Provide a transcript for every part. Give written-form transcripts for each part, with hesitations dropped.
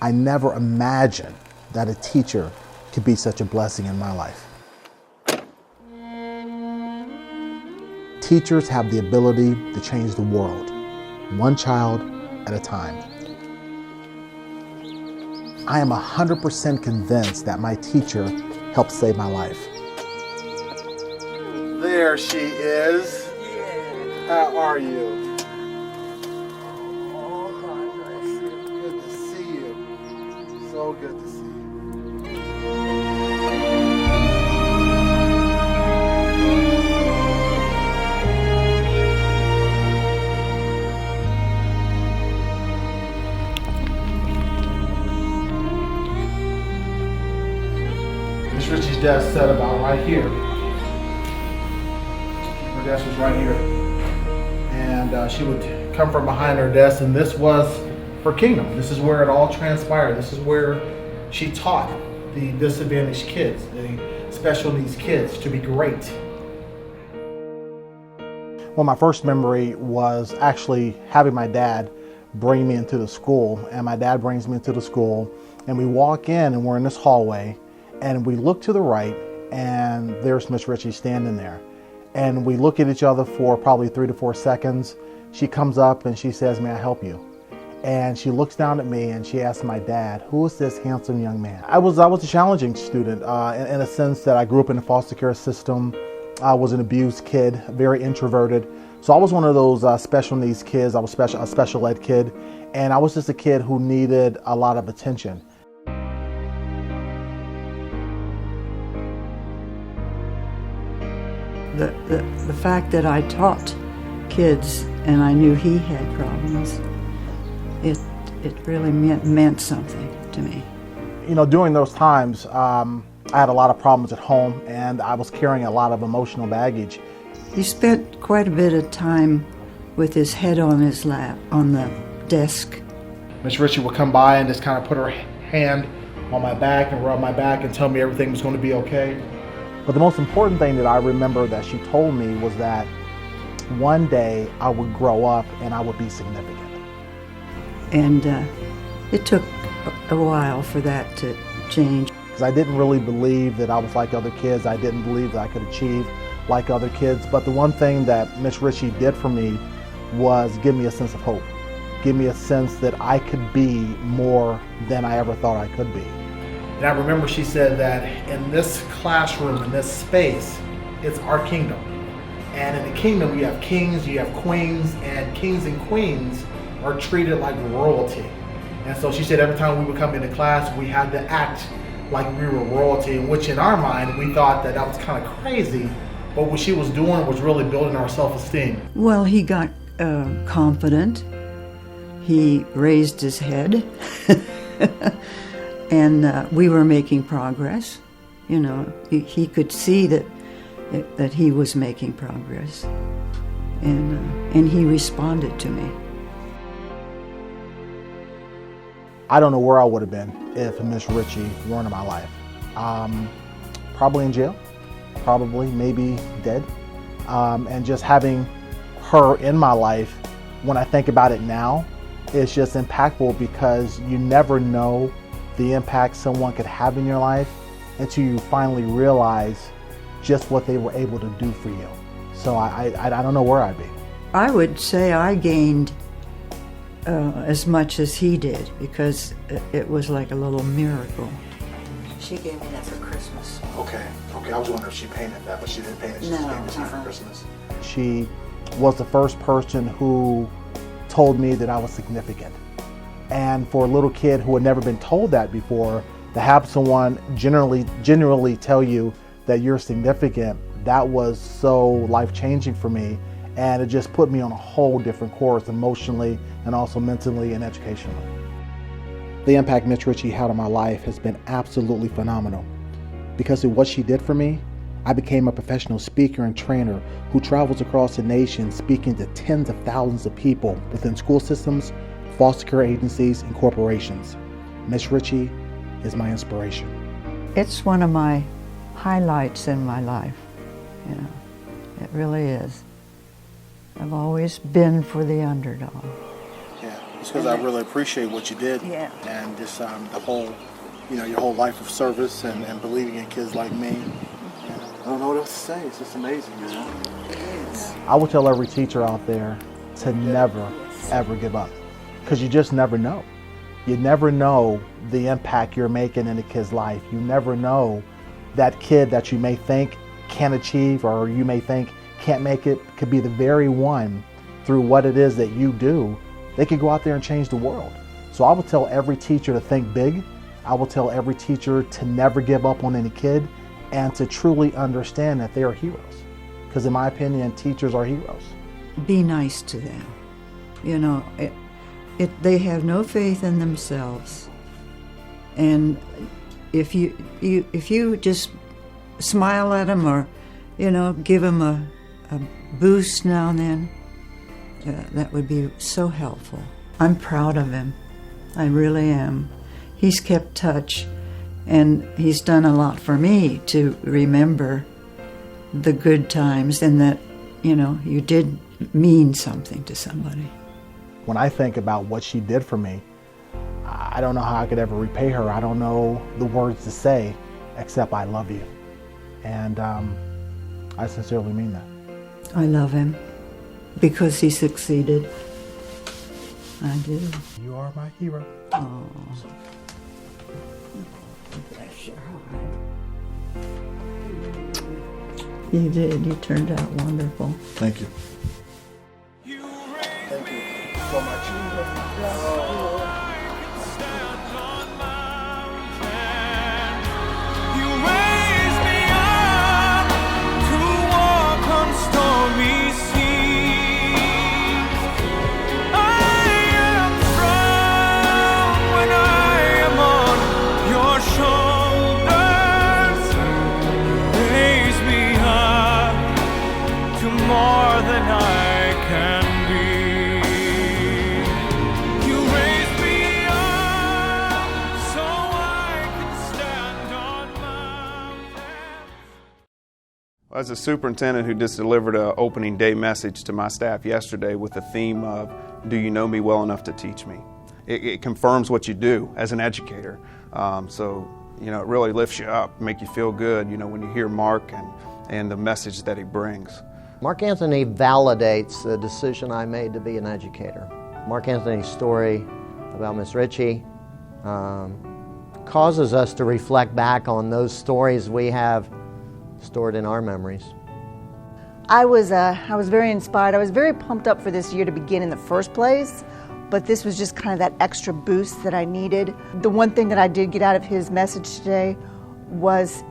I never imagined that a teacher could be such a blessing in my life. Teachers have the ability to change the world, one child at a time. I am 100% convinced that my teacher helped save my life. There she is. How are you? Oh, God bless you. Good to see you. So good to see you. Miss Richie's desk sat about right here. Her desk was right here. And she would come from behind her desk, and this was her kingdom. This is where it all transpired. This is where she taught the disadvantaged kids, the special needs kids, to be great. Well, my first memory was actually having my dad bring me into the school, and my dad brings me into the school, and we walk in, and we're in this hallway, and we look to the right, and there's Miss Richie standing there. And we look at each other for probably 3 to 4 seconds. She comes up and she says, "May I help you?" And she looks down at me and she asks my dad, "Who is this handsome young man?" I was a challenging student in a sense that I grew up in the foster care system. I was an abused kid, very introverted. So I was one of those special needs kids. I was a special ed kid, and I was just a kid who needed a lot of attention. The fact that I taught kids and I knew he had problems, it really meant something to me. You know, during those times, I had a lot of problems at home, and I was carrying a lot of emotional baggage. He spent quite a bit of time with his head on his lap, on the desk. Miss Richie would come by and just kind of put her hand on my back and rub my back and tell me everything was going to be okay. But the most important thing that I remember that she told me was that one day I would grow up and I would be significant. And it took a while for that to change. Because I didn't really believe that I was like other kids. I didn't believe that I could achieve like other kids. But the one thing that Miss Richie did for me was give me a sense of hope. Give me a sense that I could be more than I ever thought I could be. And I remember she said that in this classroom, in this space, it's our kingdom. And in the kingdom, you have kings, you have queens, and kings and queens are treated like royalty. And so she said every time we would come into class, we had to act like we were royalty, which in our mind, we thought that that was kind of crazy. But what she was doing was really building our self-esteem. Well, he got confident. He raised his head. And we were making progress. You know, he could see that he was making progress, and he responded to me. I don't know where I would have been if Miss Richie weren't in my life. Probably in jail, probably maybe dead. And just having her in my life, when I think about it now, it's just impactful because you never know the impact someone could have in your life until you finally realize just what they were able to do for you. So I don't know where I'd be. I would say I gained as much as he did because it was like a little miracle. She gave me that for Christmas. Okay. I was wondering if she painted that, but she didn't paint it. She just gave it to me for Christmas. She was the first person who told me that I was significant. And for a little kid who had never been told that before, to have someone generally tell you that you're significant, that was so life-changing for me. And it just put me on a whole different course emotionally and also mentally and educationally. The impact Miss Richie had on my life has been absolutely phenomenal. Because of what she did for me, I became a professional speaker and trainer who travels across the nation speaking to tens of thousands of people within school systems, foster care agencies, and corporations. Miss Richie is my inspiration. It's one of my highlights in my life, you know. It really is. I've always been for the underdog. Yeah, It's because I really appreciate what you did. Yeah. And just the whole, your whole life of service and believing in kids like me. I don't know what else to say. It's just amazing, I would tell every teacher out there to never, ever give up. Because you just never know. You never know the impact you're making in a kid's life. You never know that kid that you may think can't achieve or you may think can't make it could be the very one through what it is that you do. They could go out there and change the world. So I would tell every teacher to think big. I will tell every teacher to never give up on any kid and to truly understand that they are heroes. Because in my opinion, teachers are heroes. Be nice to them. They have no faith in themselves. And if you just smile at them or, give them a boost now and then, that would be so helpful. I'm proud of him. I really am. He's kept touch, and he's done a lot for me to remember the good times and that, you did mean something to somebody. When I think about what she did for me, I don't know how I could ever repay her. I don't know the words to say except I love you. And I sincerely mean that. I love him because he succeeded. I do. You are my hero. Oh. Bless your heart. You did. You turned out wonderful. Thank you. Thank you so much. As a superintendent who just delivered an opening day message to my staff yesterday with the theme of, do you know me well enough to teach me? It confirms what you do as an educator. So it really lifts you up, make you feel good, when you hear Mark and the message that he brings. Mark Anthony validates the decision I made to be an educator. Mark Anthony's story about Miss Richie causes us to reflect back on those stories we have stored in our memories. I was very inspired. I was very pumped up for this year to begin in the first place, but this was just kind of that extra boost that I needed. The one thing that I did get out of his message today was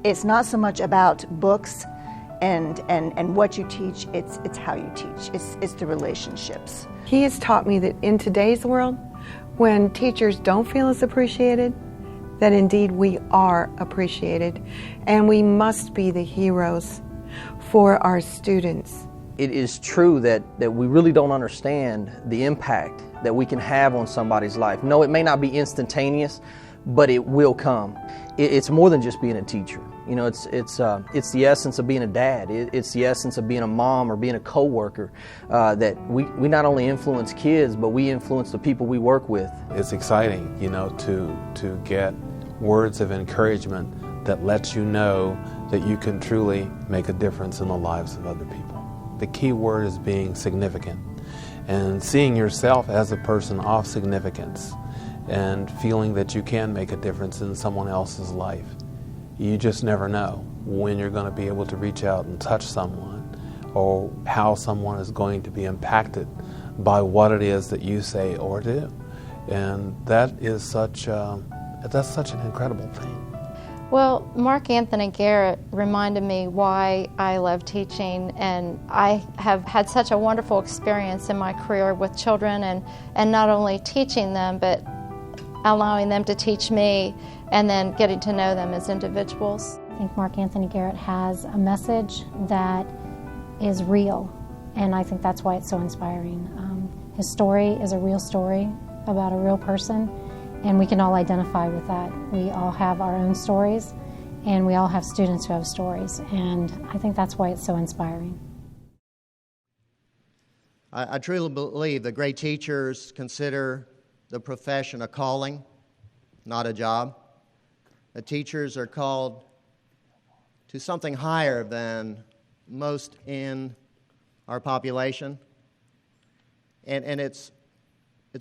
it's not so much about books and what you teach, it's how you teach. It's the relationships. He has taught me that in today's world, when teachers don't feel as appreciated, that indeed we are appreciated, and we must be the heroes for our students. It is true that we really don't understand the impact that we can have on somebody's life. No, it may not be instantaneous, but it will come. It's more than just being a teacher. It's the essence of being a dad. It's the essence of being a mom or being a coworker. That we not only influence kids, but we influence the people we work with. It's exciting, to get words of encouragement that lets you know that you can truly make a difference in the lives of other people. The key word is being significant and seeing yourself as a person of significance and feeling that you can make a difference in someone else's life. You just never know when you're going to be able to reach out and touch someone or how someone is going to be impacted by what it is that you say or do. And that is such an incredible thing. Well, Mark Anthony Garrett reminded me why I love teaching, and I have had such a wonderful experience in my career with children and not only teaching them, but allowing them to teach me and then getting to know them as individuals. I think Mark Anthony Garrett has a message that is real, and I think that's why it's so inspiring. His story is a real story about a real person, and we can all identify with that. We all have our own stories, and we all have students who have stories, and I think that's why it's so inspiring. I truly believe that great teachers consider the profession a calling, not a job. The teachers are called to something higher than most in our population. And it's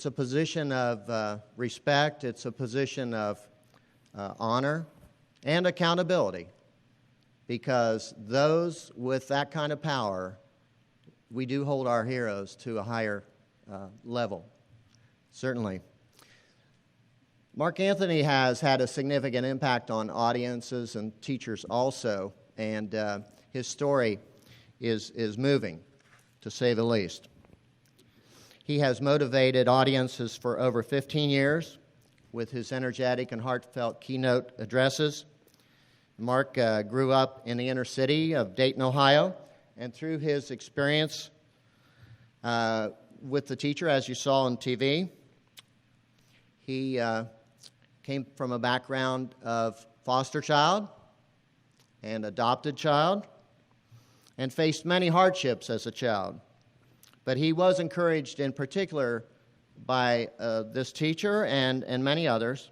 a position of respect, it's a position of honor and accountability, because those with that kind of power, we do hold our heroes to a higher level, certainly. Mark Anthony has had a significant impact on audiences and teachers also, and his story is moving, to say the least. He has motivated audiences for over 15 years with his energetic and heartfelt keynote addresses. Mark grew up in the inner city of Dayton, Ohio, and through his experience with the teacher, as you saw on TV, he came from a background of foster child and adopted child and faced many hardships as a child. But he was encouraged in particular by this teacher and many others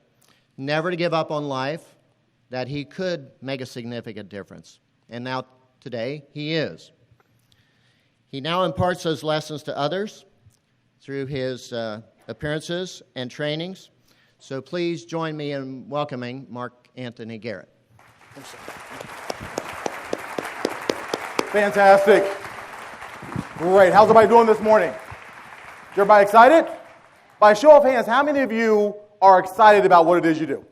never to give up on life, that he could make a significant difference. And now, today, he is. He now imparts those lessons to others through his appearances and trainings. So please join me in welcoming Mark Anthony Garrett. Fantastic. Great. How's everybody doing this morning? Is everybody excited? By show of hands, how many of you are excited about what it is you do?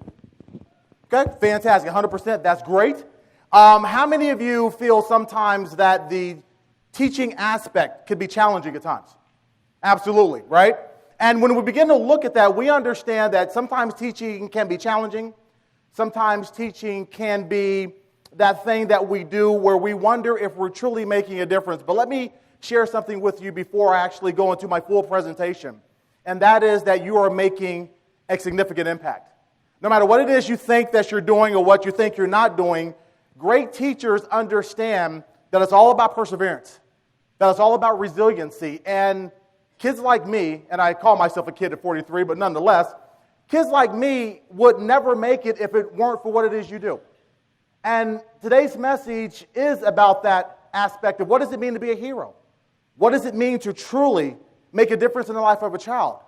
Okay, fantastic. 100%. That's great. How many of you feel sometimes that the teaching aspect could be challenging at times? Absolutely, right? And when we begin to look at that, we understand that sometimes teaching can be challenging. Sometimes teaching can be that thing that we do where we wonder if we're truly making a difference. But let me share something with you before I actually go into my full presentation. And that is that you are making a significant impact. No matter what it is you think that you're doing or what you think you're not doing, great teachers understand that it's all about perseverance, that it's all about resiliency. And kids like me, and I call myself a kid at 43, but nonetheless, kids like me would never make it if it weren't for what it is you do. And today's message is about that aspect of what does it mean to be a hero? What does it mean to truly make a difference in the life of a child?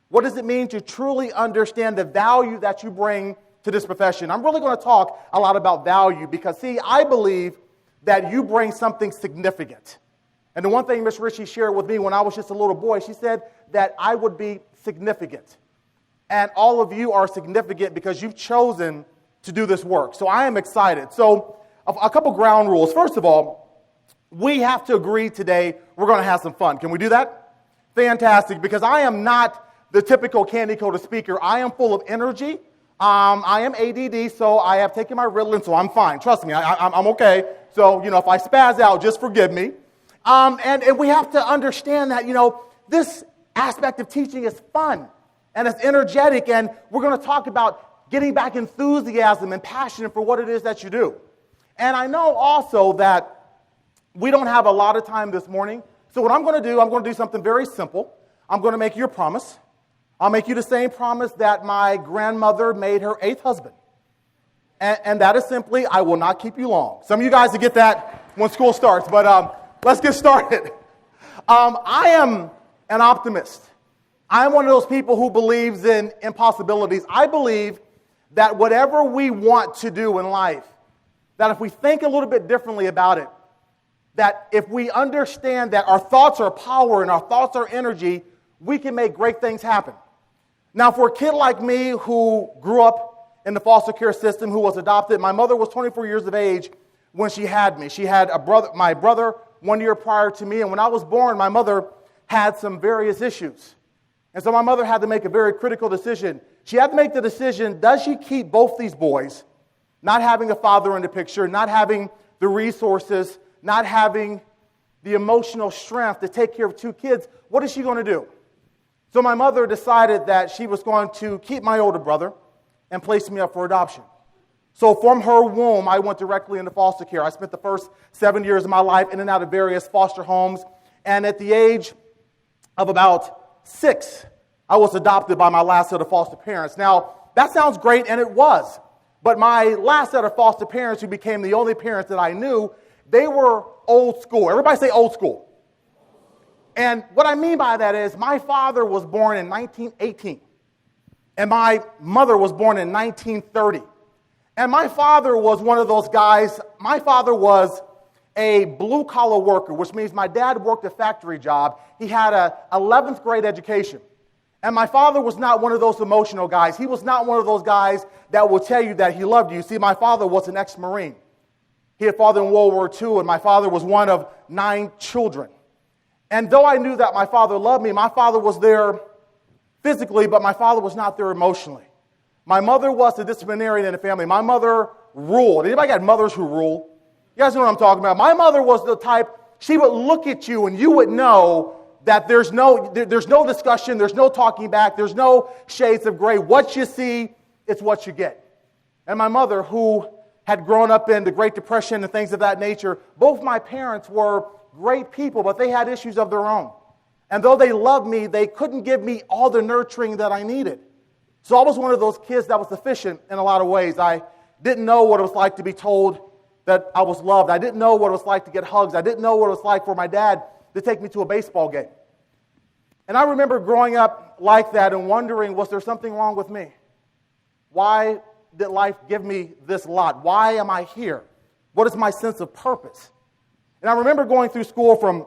What does it mean to truly understand the value that you bring to this profession? I'm really going to talk a lot about value because, see, I believe that you bring something significant. And the one thing Miss Richie shared with me when I was just a little boy, she said that I would be significant. And all of you are significant because you've chosen to do this work. So I am excited. So a couple ground rules. First of all, we have to agree today we're going to have some fun. Can we do that? Fantastic, because I am not the typical candy-coated speaker. I am full of energy. I am ADD, so I have taken my Ritalin, so I'm fine. Trust me, I'm okay. So, if I spaz out, just forgive me. And we have to understand that, this aspect of teaching is fun, and it's energetic, and we're going to talk about getting back enthusiasm and passion for what it is that you do. And I know also that we don't have a lot of time this morning, so what I'm going to do something very simple. I'm going to make you a promise. I'll make you the same promise that my grandmother made her 8th husband. And that is simply, I will not keep you long. Some of you guys will get that when school starts, but let's get started. I am an optimist. I'm one of those people who believes in impossibilities. I believe that whatever we want to do in life, that if we think a little bit differently about it, that if we understand that our thoughts are power and our thoughts are energy, we can make great things happen. Now, for a kid like me who grew up in the foster care system, who was adopted, my mother was 24 years of age when she had me. She had my brother 1 year prior to me, and when I was born, my mother had some various issues. And so my mother had to make a very critical decision. She had to make the decision, does she keep both these boys, not having a father in the picture, not having the resources, not having the emotional strength to take care of 2 kids, what is she going to do? So my mother decided that she was going to keep my older brother and place me up for adoption. So from her womb, I went directly into foster care. I spent the first 7 years of my life in and out of various foster homes. And at the age of about 6, I was adopted by my last set of foster parents. Now, that sounds great, and it was. But my last set of foster parents, who became the only parents that I knew, they were old school. Everybody say old school. And what I mean by that is my father was born in 1918, and my mother was born in 1930. And my father was one of those guys. My father was a blue-collar worker, which means my dad worked a factory job. He had an 11th grade education. And my father was not one of those emotional guys. He was not one of those guys that will tell you that he loved you. See, my father was an ex-Marine. He had fought in World War II, and my father was one of 9 children. And though I knew that my father loved me, my father was there physically, but my father was not there emotionally. My mother was the disciplinarian in the family. My mother ruled. Anybody got mothers who rule? You guys know what I'm talking about. My mother was the type, she would look at you and you would know that there's no discussion, there's no talking back, there's no shades of gray. What you see, it's what you get. And my mother, who had grown up in the Great Depression and things of that nature, both my parents were great people, but they had issues of their own. And though they loved me, they couldn't give me all the nurturing that I needed. So I was one of those kids that was deficient in a lot of ways. I didn't know what it was like to be told that I was loved. I didn't know what it was like to get hugs. I didn't know what it was like for my dad to take me to a baseball game. And I remember growing up like that and wondering, was there something wrong with me? Why did life give me this lot? Why am I here? What is my sense of purpose? And I remember going through school from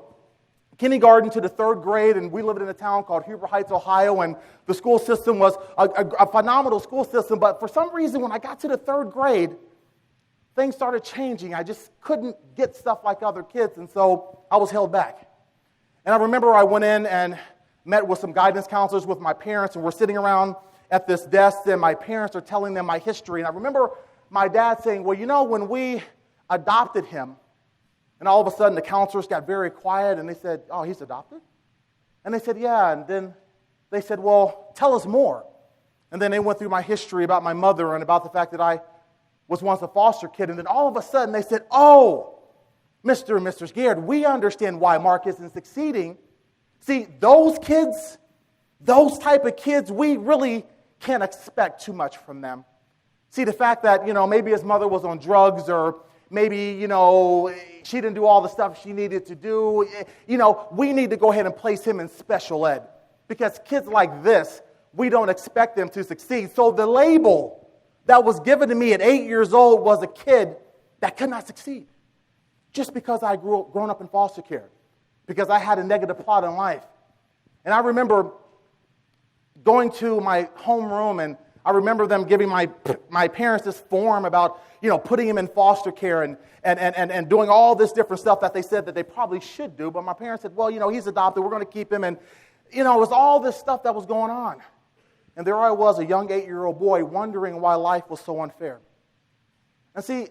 kindergarten to the 3rd grade, and we lived in a town called Huber Heights, Ohio, and the school system was a phenomenal school system, but for some reason when I got to the 3rd grade, things started changing. I just couldn't get stuff like other kids, and so I was held back. And I remember I went in and met with some guidance counselors with my parents, and we're sitting around at this desk, and my parents are telling them my history. And I remember my dad saying, well, you know, when we adopted him, and all of a sudden the counselors got very quiet, and they said, oh, he's adopted? And they said, yeah. And then they said, well, tell us more. And then they went through my history about my mother and about the fact that I was once a foster kid. And then all of a sudden they said, oh, Mr. and Mrs. Garrett, we understand why Mark isn't succeeding. See, those kids, those type of kids, we really can't expect too much from them. See, the fact that, you know, maybe his mother was on drugs, or maybe, you know, she didn't do all the stuff she needed to do. You know, we need to go ahead and place him in special ed, because kids like this, we don't expect them to succeed. So the label that was given to me at 8 years old was a kid that could not succeed, just because I grown up in foster care, because I had a negative plot in life. And I remember going to my homeroom, and I remember them giving my parents this form about, you know, putting him in foster care and doing all this different stuff that they said that they probably should do. But my parents said, well, you know, he's adopted, we're going to keep him. And, you know, it was all this stuff that was going on. And there I was, a young 8-year-old boy, wondering why life was so unfair. And see,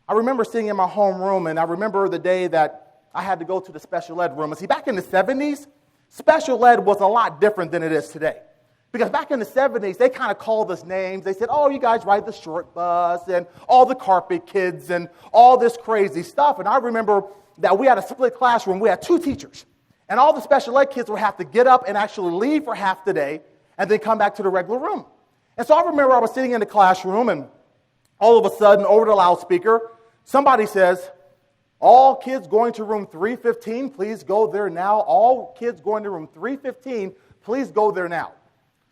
I remember sitting in my homeroom, and I remember the day that I had to go to the special ed room. And see, back in the 70s, special ed was a lot different than it is today. Because back in the 70s, they kind of called us names. They said, oh, you guys ride the short bus, and all the carpet kids, and all this crazy stuff. And I remember that we had a split classroom. We had 2 teachers. And all the special ed kids would have to get up and actually leave for half the day and then come back to the regular room. And so I remember I was sitting in the classroom, and all of a sudden, over the loudspeaker, somebody says, all kids going to room 315, please go there now. All kids going to room 315, please go there now.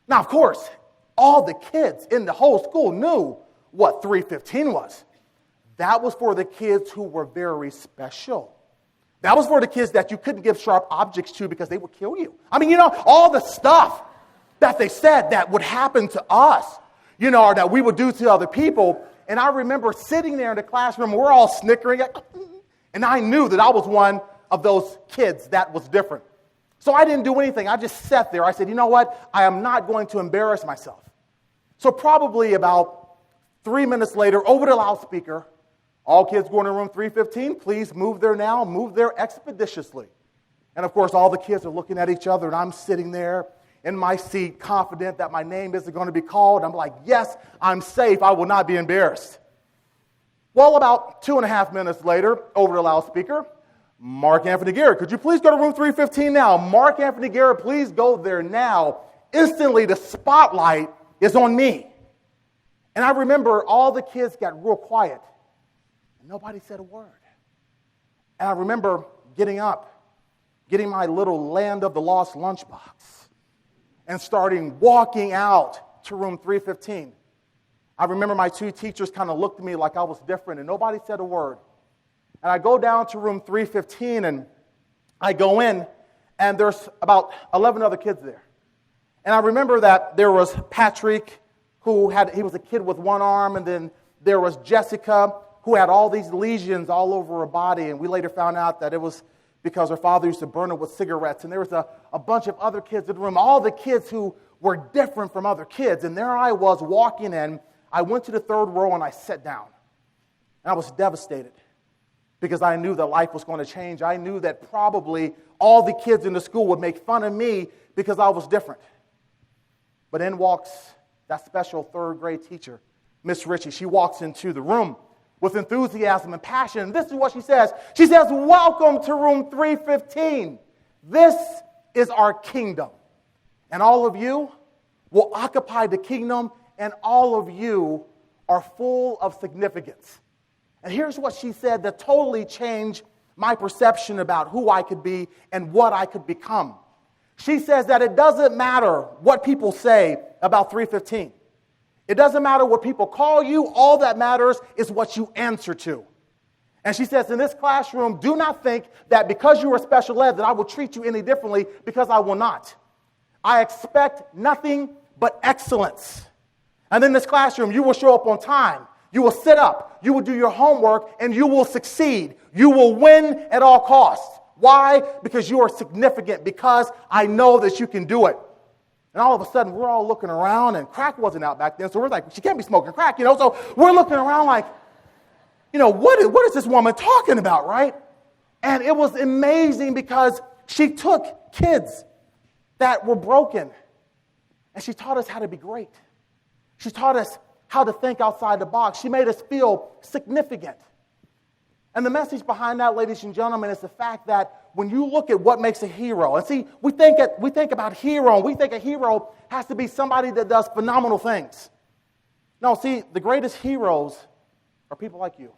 Now, of course, all the kids in the whole school knew what 315 was. That was for the kids who were very special. That was for the kids that you couldn't give sharp objects to because they would kill you. I mean, you know, all the stuff that they said that would happen to us, you know, or that we would do to other people. And I remember sitting there in the classroom, we're all snickering, and I knew that I was one of those kids that was different. So I didn't do anything. I just sat there. I said, you know what? I am not going to embarrass myself. So probably about 3 minutes later, over the loudspeaker, all kids going to room 315, please move there now, move there expeditiously. And of course, all the kids are looking at each other, and I'm sitting there in my seat, confident that my name isn't going to be called. I'm like, yes, I'm safe. I will not be embarrassed. Well, about 2.5 minutes later, over the loudspeaker, Mark Anthony Garrett, could you please go to room 315 now? Mark Anthony Garrett, please go there now. Instantly, the spotlight is on me. And I remember all the kids got real quiet, and nobody said a word. And I remember getting up, getting my little Land of the Lost lunchbox, and starting walking out to room 315. I remember my two teachers kind of looked at me like I was different, and nobody said a word. And I go down to room 315, and I go in, and there's about 11 other kids there. And I remember that there was Patrick, he was a kid with one arm, and then there was Jessica, who had all these lesions all over her body, and we later found out that it was because her father used to burn her with cigarettes. And there was a bunch of other kids in the room, all the kids who were different from other kids. And there I was walking in. I went to the third row, and I sat down. And I was devastated because I knew that life was going to change. I knew that probably all the kids in the school would make fun of me because I was different. But in walks that special third grade teacher, Miss Richie. She walks into the room with enthusiasm and passion. And this is what she says. She says, welcome to room 315. This is our kingdom. And all of you will occupy the kingdom, and all of you are full of significance. And here's what she said that totally changed my perception about who I could be and what I could become. She says that it doesn't matter what people say about 315. It doesn't matter what people call you. All that matters is what you answer to. And she says, in this classroom, do not think that because you are special ed that I will treat you any differently, because I will not. I expect nothing but excellence. And in this classroom, you will show up on time. You will sit up. You will do your homework, and you will succeed. You will win at all costs. Why? Because you are significant, because I know that you can do it. And all of a sudden, we're all looking around, and crack wasn't out back then, so we're like, she can't be smoking crack, So we're looking around like, what is this woman talking about, right? And it was amazing because she took kids that were broken, and she taught us how to be great. She taught us how to think outside the box. She made us feel significant. And the message behind that, ladies and gentlemen, is the fact that when you look at what makes a hero, and see, we think about hero, and we think a hero has to be somebody that does phenomenal things. No, see, the greatest heroes are people like you.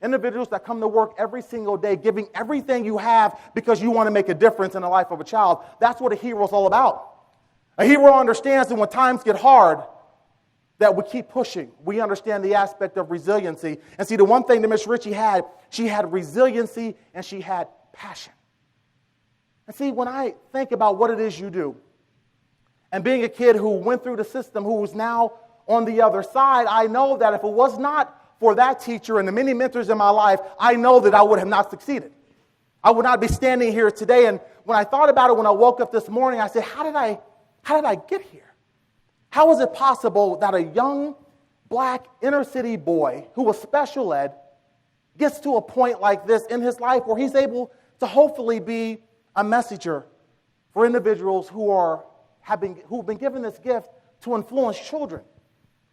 Individuals that come to work every single day, giving everything you have because you want to make a difference in the life of a child. That's what a hero is all about. A hero understands that when times get hard, that we keep pushing. We understand the aspect of resiliency. And see, the one thing that Miss Richie had, she had resiliency and she had passion. And see, when I think about what it is you do, and being a kid who went through the system, who is now on the other side, I know that if it was not for that teacher and the many mentors in my life, I know that I would have not succeeded. I would not be standing here today. And when I thought about it when I woke up this morning, I said, how did I get here? How is it possible that a young black inner city boy who was special ed gets to a point like this in his life where he's able to hopefully be a messenger for individuals who've been given this gift to influence children?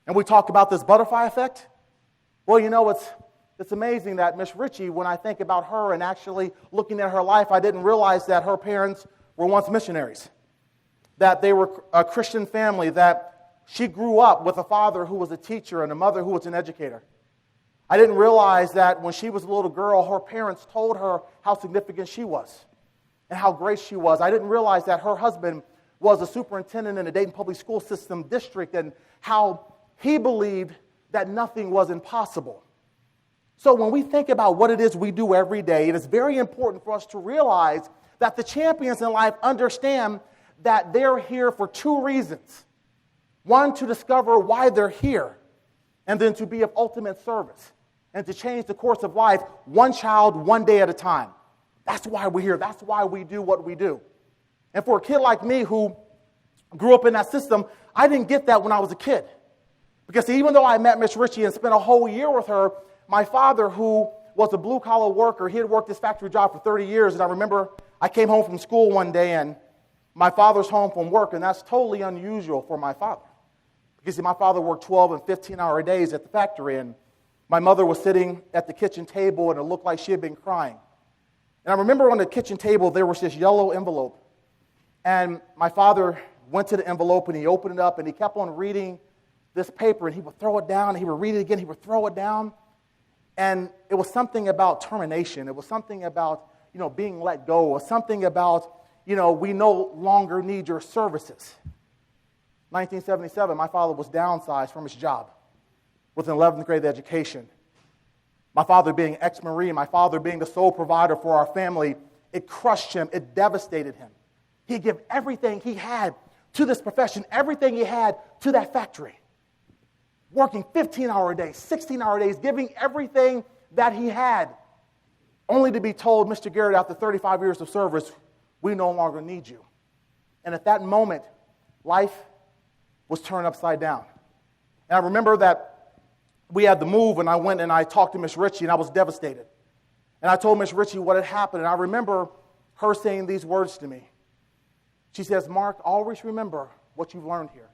And we talk about this butterfly effect. Well, it's amazing that Miss Richie, when I think about her and actually looking at her life, I didn't realize that her parents were once missionaries, that they were a Christian family, that she grew up with a father who was a teacher and a mother who was an educator. I didn't realize that when she was a little girl, her parents told her how significant she was and how great she was. I didn't realize that her husband was a superintendent in the Dayton Public School System district and how he believed that nothing was impossible. So when we think about what it is we do every day, it is very important for us to realize that the champions in life understand that they're here for two reasons. One, to discover why they're here, and then to be of ultimate service and to change the course of life one child, one day at a time. That's why we're here. That's why we do what we do. And for a kid like me who grew up in that system, I didn't get that when I was a kid. Because even though I met Miss Richie and spent a whole year with her, my father, who was a blue-collar worker, he had worked this factory job for 30 years, and I remember I came home from school one day, and my father's home from work, and that's totally unusual for my father. Because my father worked 12 and 15-hour days at the factory, and my mother was sitting at the kitchen table, and it looked like she had been crying. And I remember on the kitchen table, there was this yellow envelope. And my father went to the envelope and he opened it up and he kept on reading this paper and he would throw it down and he would read it again, he would throw it down. And it was something about termination. It was something about, being let go, or something about, we no longer need your services. 1977, my father was downsized from his job with an 11th grade education. My father being ex-Marine, my father being the sole provider for our family, it crushed him, it devastated him. He gave everything he had to this profession, everything he had to that factory. Working 15-hour days, 16-hour days, giving everything that he had, only to be told, Mr. Garrett, after 35 years of service, we no longer need you. And at that moment, life was turned upside down. And I remember that we had the move, and I went and I talked to Miss Richie, and I was devastated. And I told Miss Richie what had happened, and I remember her saying these words to me. She says, Mark, always remember what you've learned here.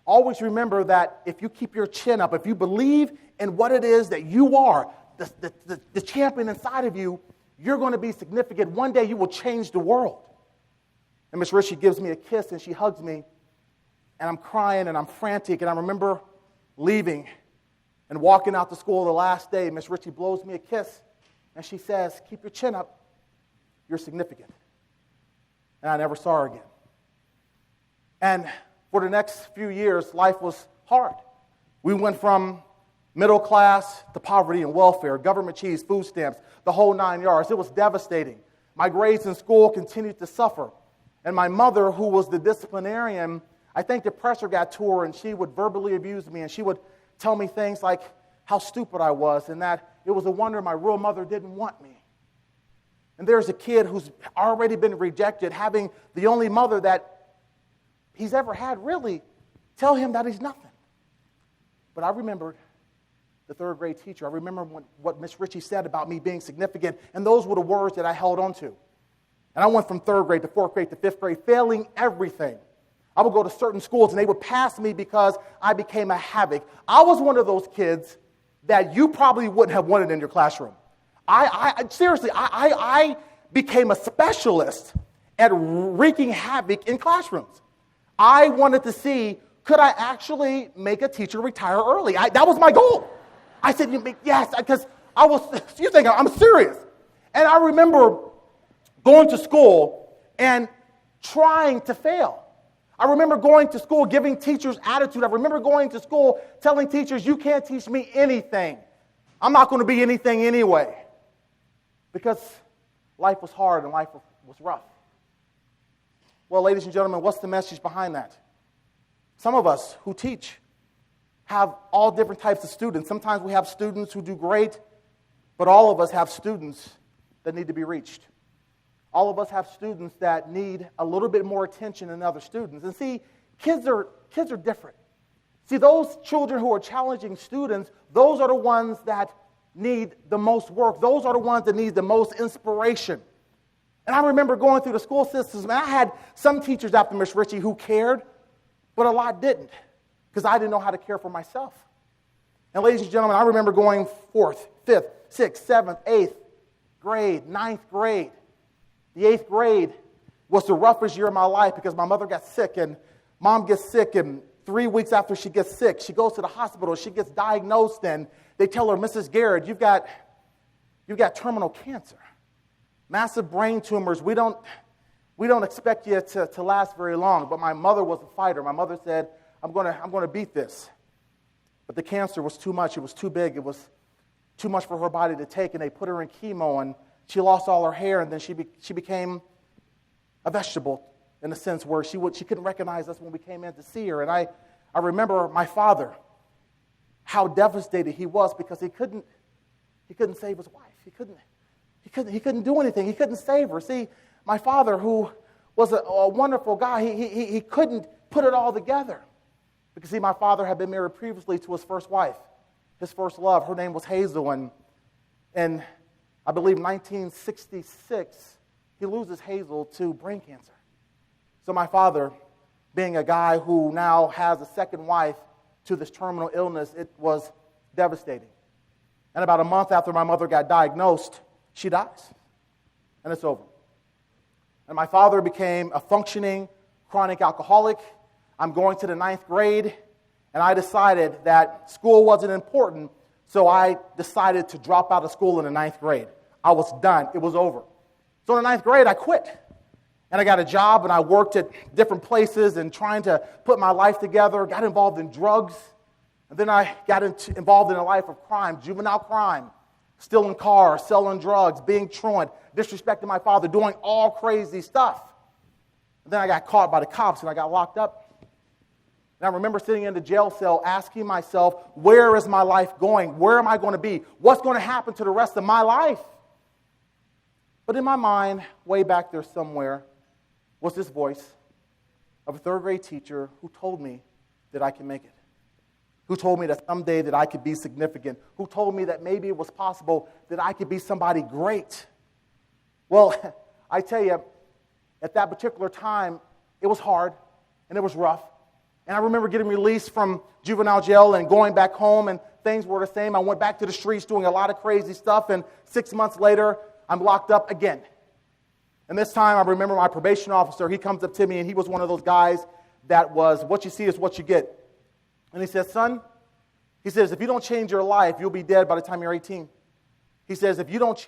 Always remember that if you keep your chin up, if you believe in what it is that you are, the champion inside of you, you're going to be significant. One day you will change the world. And Miss Richie gives me a kiss and she hugs me, and I'm crying and I'm frantic, and I remember leaving and walking out to school the last day. Miss Richie blows me a kiss and she says, keep your chin up, you're significant. And I never saw her again. And for the next few years, life was hard. We went from middle class to poverty and welfare, government cheese, food stamps, the whole 9 yards. It was devastating. My grades in school continued to suffer. And my mother, who was the disciplinarian, I think the pressure got to her and she would verbally abuse me and she would tell me things like how stupid I was and that it was a wonder my real mother didn't want me. And there's a kid who's already been rejected, having the only mother that he's ever had really tell him that he's nothing. But I remembered the third grade teacher. I remember what Miss Richie said about me being significant, and those were the words that I held on to. And I went from third grade to fourth grade to fifth grade, failing everything. I would go to certain schools, and they would pass me because I became a havoc. I was one of those kids that you probably wouldn't have wanted in your classroom. Seriously, I became a specialist at wreaking havoc in classrooms. I wanted to see, could I actually make a teacher retire early? That was my goal. I said, yes, because you think I'm serious. And I remember going to school and trying to fail. I remember going to school giving teachers attitude. I remember going to school telling teachers, you can't teach me anything. I'm not going to be anything anyway. Because life was hard and life was rough. Well, ladies and gentlemen, what's the message behind that? Some of us who teach have all different types of students. Sometimes we have students who do great, but all of us have students that need to be reached. All of us have students that need a little bit more attention than other students. And see, kids are different. See, those children who are challenging students, those are the ones that need the most work. Those are the ones that need the most inspiration. And I remember going through the school systems, and I had some teachers after Miss Richie who cared, but a lot didn't, because I didn't know how to care for myself. And ladies and gentlemen, I remember going 4th, 5th, 6th, 7th, 8th grade, 9th grade. The 8th grade was the roughest year of my life because my mother got sick, and mom gets sick, and 3 weeks after she gets sick, she goes to the hospital, she gets diagnosed, and they tell her, Mrs. Garrett, you've got terminal cancer, massive brain tumors. We don't expect you to last very long. But my mother was a fighter. My mother said, I'm going to beat this. But the cancer was too much. It was too big. It was too much for her body to take. And they put her in chemo, and she lost all her hair. And then she became a vegetable in a sense where she couldn't recognize us when we came in to see her. And I remember my father, how devastated he was because he couldn't save his wife. He couldn't do anything. He couldn't save her. See, my father, who was a wonderful guy, he couldn't put it all together. Because, see, my father had been married previously to his first wife, his first love. Her name was Hazel, and I believe 1966, he loses Hazel to brain cancer. So my father, being a guy who now has a second wife to this terminal illness, it was devastating. And about a month after my mother got diagnosed, she dies. and it's over. And my father became a functioning chronic alcoholic. I'm going to the 9th grade, and I decided that school wasn't important, so I decided to drop out of school in the 9th grade. I was done. It was over. So in the 9th grade, I quit. And I got a job, and I worked at different places and trying to put my life together, got involved in drugs. And then I got involved in a life of crime, juvenile crime, stealing cars, selling drugs, being truant, disrespecting my father, doing all crazy stuff. And then I got caught by the cops, and I got locked up. And I remember sitting in the jail cell asking myself, where is my life going? Where am I going to be? What's going to happen to the rest of my life? But in my mind, way back there somewhere, was this voice of a 3rd grade teacher who told me that I can make it, who told me that someday that I could be significant, who told me that maybe it was possible that I could be somebody great. Well, I tell you, at that particular time, it was hard and it was rough. And I remember getting released from juvenile jail and going back home, and things were the same. I went back to the streets doing a lot of crazy stuff, and 6 months later, I'm locked up again. And this time, I remember my probation officer, he comes up to me, and he was one of those guys that was, what you see is what you get. And he says, son, he says, if you don't change your life, you'll be dead by the time you're 18. He says, if you don't